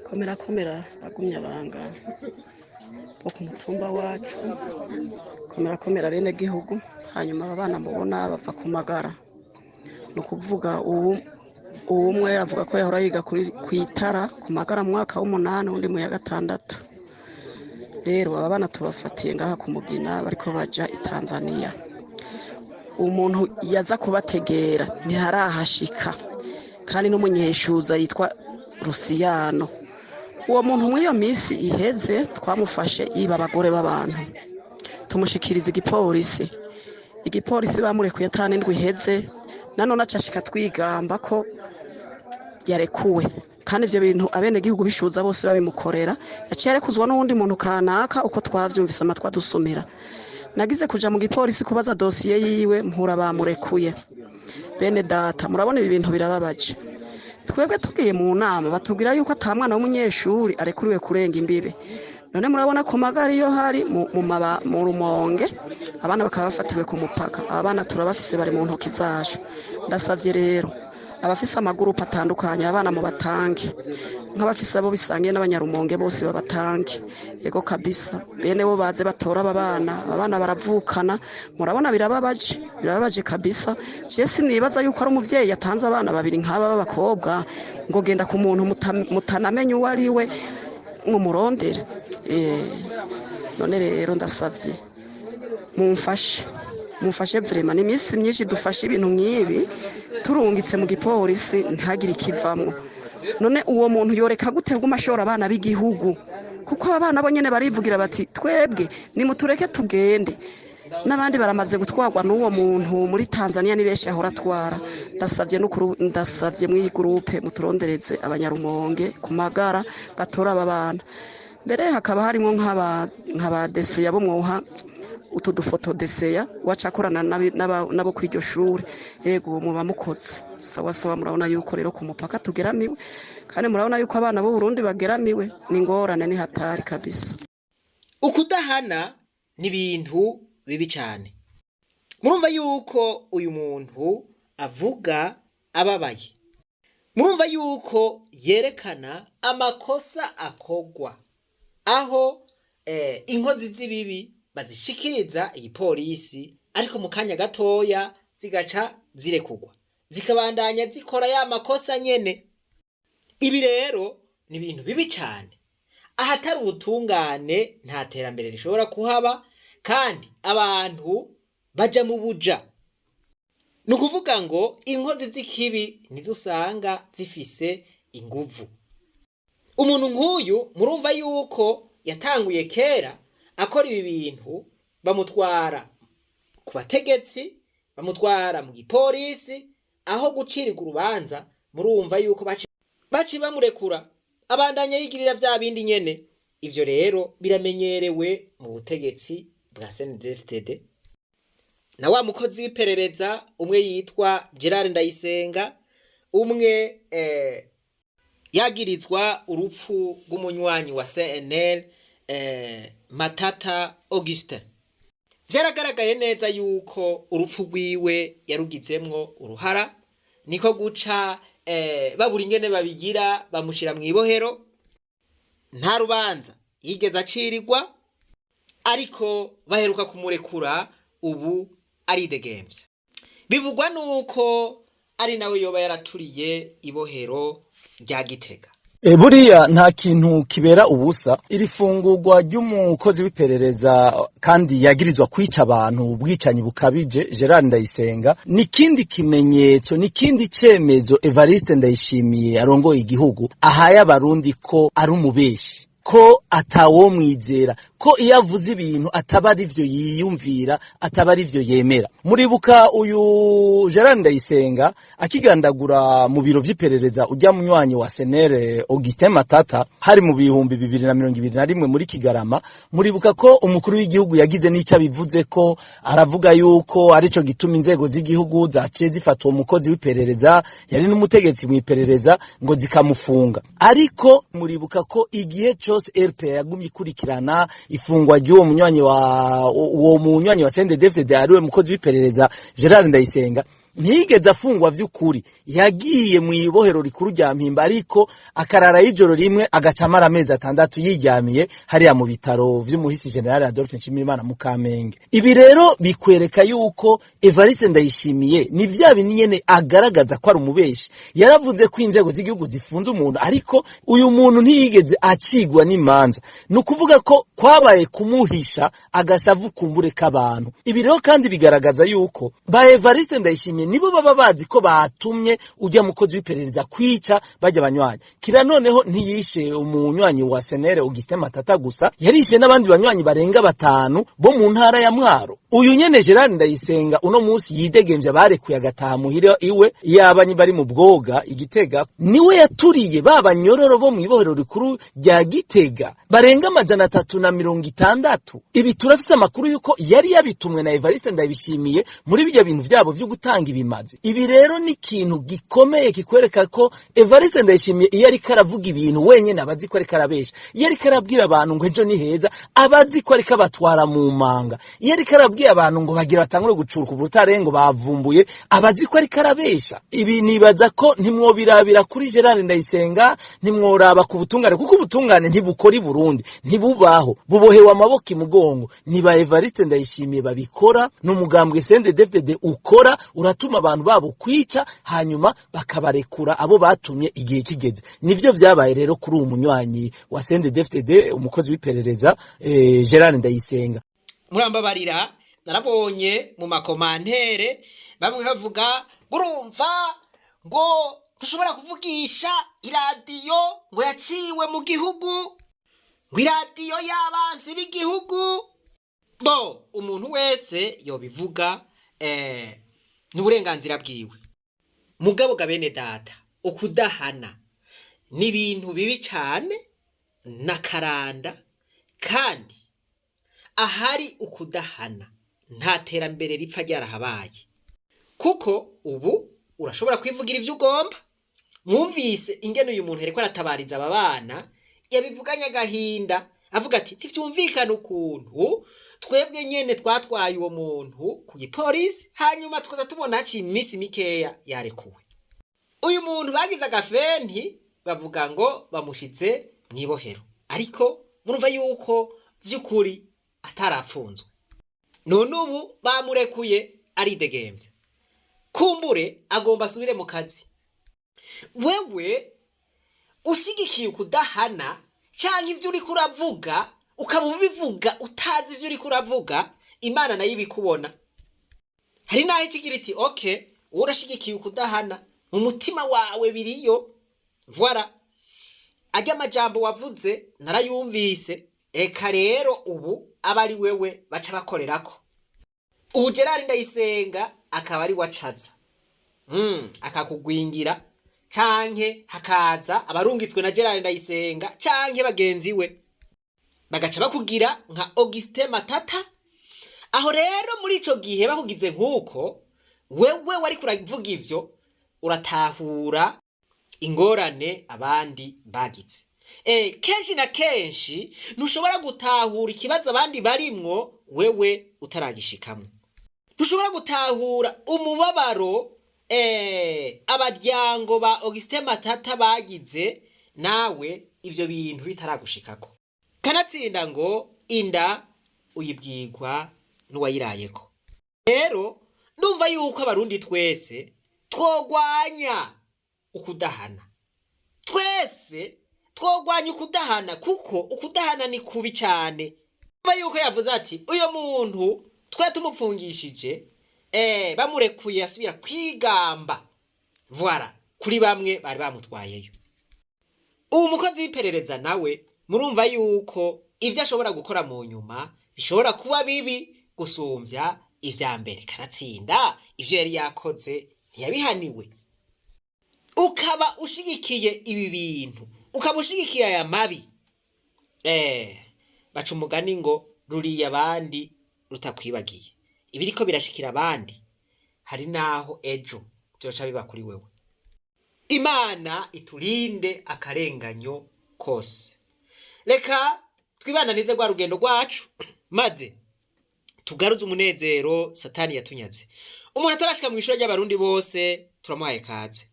komera bagumye abanga bo ku mutumba wacu, komera bene gihugu. Hanyuma aba bana mubona bava ku magara, ni ukuvuga umwe avuga ko yahora yiga ku itara ku magara mu mwaka w'8, undi mu ya 6. Rero aba bana tubafatiye ngaha ku Mugina bariko baja i Tanzania. Umuntu yaza kubategera ntiharahashika, kandi n'umunyeshuza yitwa Rusiyano. Uwo muntu mw'iyo minsi iheze twamufashe yiba abagore b'abantu, tumushikiriza igipolisi bamurekuye n'indwi iheze, nanone acashika twigamba ko yarekuwe, kandi ivyo bintu abene gihugu bishuza bose babimukorera. Yaciye arekuzwa n'uwundi muntu kanaka, uko twavyumvise amatwa dusumira. Nagize kuja mu gipolisi kubaza dosiye yiwe, mpura bamurekuye. Bene data, murabona ibi bintu birababaje. Twebwe tugiye mu nama batubwira yuko atamwana w'umunyeshuri arekuriwe kurenga imbibe. None murabona ku magari iyo hari mu Rumonge, abana bakaba bafatiwe ku mupaka. Abana turabafise bari mu ntoki zacu. Ndasavye rero abafise amagurupe atandukanye abana mu batangi, nk'abafise abo bisangiye n'abanyarumonge bose babatangi. Yego kabisa, bene bo baze batora abana baravukana. Murabona birababaje kabisa. Je sinibaza yuko ari umuvyeyi yatanze abana babiri nk'aba b'abakobwa ngo genda ku muntu mutanamenye uwo ari we mumurondere. None rero ndasavye mumfashe vraiment, ni iminsi myinshi dufashe ibintu nk'ibi turungitse mu gipolisi ntagire ikivamwo. None uwo muntu yoreka gute gumashora abana b'igihugu? Kuko abana bo nyene barivugira bati twebwe nimutureke tugende. N'abandi baramaze gutwarwa n'uwo muntu muri Tanzania, ni benshi ahora atwara. Ndasavye mw'iyi groupe muturondereze abanyarumonge ku magara batora aba bana. Mbere hakaba harimo nk'aba deseya bo mwoha utu dufoto deseya wacakorana nabo kw'iryo shure. Yego muba mukoze sawa, murabona yuko rero ku mupaka tugeramiwe, kandi murabona yuko abana b'u Burundi bageramiwe. Ni ngorane, ni hatari kabisa. Ukudahana ni ibintu bibi cyane. Murumva yuko uyu muntu avuga ababaye, murumva yuko yerekana amakosa akogwa, aho inkozi z'ibibi bazishikiriza igipolisi, ariko mu kanya gatoya zigaca zirekugwa zikabandanya zikora ya makosa nyene. Ibi rero ni ibintu bibi cyane. Ahatari ubutungane nta terambere rishobora kuhaba, kandi abantu baja mu buja. Nukuvuga ngo inkozi z'ikibi nizo usanga zifise inguvu. Umuntu nk'uyu murumva yuko yatanguye kera akora ibi bintu, bamutwara ku bategetsi, bamutwara mu gipolisi, aho gucirirwa urubanza murumva yuko baci bamurekura abandanya yigirira vya bindi nyene. Ivyo rero biramenyerewe mu butegetsi bwa CNDD-FDD. Na wa mukozi w'iperereza umwe yitwa Gerard Ndayisenga, umwe yagirizwa urupfu rw'umunywanyi wa CNL Matata Augustin. Vyaragaragaye neza yuko urupfu rwiwe yarugizemwo uruhara, niko guca babura ingene babigira, bamushira mu ibohero. Nta rubanza yigeze acirirwa, ariko baheruka kumurekura, ubu aridegemvya. Bivugwa nuko ari nawe yoba yaraturiye ibohero rya Gitega. Buriya nta kintu kibera ubusa. Iri fungurwa ry'umukozi w'iperereza kandi yagirizwa kwica abantu, ubwicanyi bukabije, Gerard Ndayisenga, nikindi kimenyetso, nikindi cemezo Evariste Ndayishimiye arongoye igihugu ahaye abarundi ko ari umubeshi, ko atawo mwizera, ko iyo avuze ibintu ataba ari vyo yiyumvira, ataba ari vyo yemera. Muribuka uyu Gerard Ndayisenga akigandagura mu biro vy'iperereza ujya munywanyi wa CNL Augustin Matata hari mu bihumbi 2021 muri Kigarama. Muribuka ko umukuru w'igihugu yagize n'icyo bivuze, ko aravuga yuko arico gituma inzego z'igihugu zaciye zifata uwo mukozi w'iperereza, yari n'umutegetsi mu iperereza, ngo zikamufunga. Ariko muribuka ko igihe cyose RP yagumye ikurikirana ifungwa ry'uwo munywanyi wa CNDD-FDD ariwe mukozi w'iperereza Gerard Ndayisenga, ntiyigeze afungwa vy'ukuri, yagiye mu ibohero rikuru rya Mpimba, ariko akarara y'ijoro rimwe agacamara amezi 6 yiryamiye hariya mu bitaro vy'umuhisi General Adolphe Nshimirimana mu Kamenge. Ibi rero bikwereka yuko Evariste Ndayishimiye ni vya bintu nyene agaragaza ko ari umubeshi. Yaravuze ko inzego z'igihugu zifunze umuntu, ariko uyu muntu ntiyigeze acigwa n'imanza. Nukuvuga ko kwabaye kumuhisha agashavu kumbure k'abantu. Ibi rero kandi bigaragaza yuko ba Evariste Ndayishimiye nibo baba bazi ko batumye ujya mukozi w'iperereza kwica bajya banywanyi. Kira noneho ntiyishe umunywanyi wa Senere Augustin Matata gusa, yarishe n'abandi banywanyi barenga 5 bo mu ntara ya Mwaro. Uyu nyene Gerard Ndayisenga uno munsi yidegemvye barekuye agataha muhira iwe yabanyi bari mu Bwoga Igitega, niwe yaturiye babanyororo bo mu ibohero rikuru rya Gitega barenga 360. Ibi turafise amakuru yuko yari yabitumwe na Evariste Ndayishimiye muri bijya bintu byabo byo gutanga ibimazi. Ibi rero ni ikintu gikomeye kikwereka ko Evariste Ndayishimiye iyo ari karavuga ibintu wenyene abazi ko ari karabesha, iyo ari karabwira abantu ngo ejo ni heza abazi ko ari kabatwara mu manga, iyo ari karabwira abantu ngo bagira batangure gucuruka ubutare ngo bavumbuye abazi ko ari karabesha. Ibi nibaza ko ntimwobirabira kuri Gerard Ndayisenga, ntimworaba ku butungane, kuko ubutungane ntibukora i Burundi, ntibubaho, bubohewe amaboko imugongo. Niba Evariste Ndayishimiye babikora, n'umugambwe CNDD-FDD ukora, uratuma abantu babo kwica hanyuma bakabarekura abo batumye igihe kigeze. Nivyo vyabaye rero kuri uwo munywanyi wa CNDD-FDD, umukozi w'iperereza Gerard Ndayisenga. Murambabarira, narabonye mu makomantere bamwe bavuga urumva ngo tushobora kuvugisha iradiyo ngo yaciwe mu gihugu, ngo iradiyo y'abanzi b'igihugu. Bo umuntu wese yobivuga n'uburenganzira bwiwe. Mugabo gabene data, ukudahana ni ibintu bibi cyane nakaranda, kandi ahari ukudahana nta terambere ripfa ryarahabaye. Kuko ubu urashobora kwivugira ivyo ugomba. Mwumvise ingene uyu muntu ariko aratabariza aba bana, yabivuganya agahinda avuga ati ntivyumvikana ukuntu twebwe nyene twatwaye uwo muntu ku gipolisi hanyuma tukaza tubona haciye iminsi mikeya yarekuwe. Uyu muntu bagize agafenti bavuga ngo bamushitse mwibohero, ariko murumva yuko vy'ukuri atarapfunzwe. None ubu bamurekuye aridegemvye, kumbure agomba asubire mu kazi. Wewe ushigikiye ukudahana cyangwa ivyo uri kuravuga ukaba ubivuga utazi ivyo uri kuravuga, Imana nayo ibikubona. Hari naho ikigira iti okay, urashigikiye ukudahana mu mutima wawe biriyo, voilà, ajya amajambo wavuze narayumvise, reka rero ubu abari wewe baca bakorerako. Ubu Gerard Ndayisenga akaba ari wacaza akakugwingira, canke hakaza abarungitswe na Gerard Ndayisenga canke bagenzi we bagaca bakugira nka Augustin Matata. Aho rero muri ico gihe bakugize nkuko, wewe wari kuravuga ivyo uratahura ingorane abandi bagize. Kenshi na kenshi ntushobora gutahura ikibazo abandi barimwo wewe utaragishikamo. Ntushobora gutahura umubabaro abaryango ba Augustin Matata bagize nawe ivyo bintu bitaragushikako. Kanatsinda ngo inda uyibwirwa n'uwayirayeko. Rero ndumva yuko abarundi twese twogwanya ukudahana. Twese twogwanya ukudahana, kuko ukudahana ni kubi cyane. Ndumva yuko yavuze ati uyo muntu twe tumupfungishije bamurekuye asubira kwigamba, voilà, kuri bamwe bari bamutwayeyo. Ubu mukozi w'iperereza nawe murumva yuko ivyo ashobora gukora mu nyuma bishobora kuba bibi gusumvya ivya mbere. Kanatsinda ivyo yari yakoze ntiyabihaniwe. Ukaba ushigikiye ibi bintu, ukaba ushigikiye aya mabi, baca umugani ngo ruriya abandi rutakwibagiye. Ibiriko birashikira abandi hari naho ejo byoca biba kuri wewe. Imana iturinde akarenganyo kose. Reka twibananize gwa rugendo rwacu maze tugaruze umunezero Satani yatunyaze. umuntu atarashika mu ishuri ry'abarundi bose turamuhaye kaze.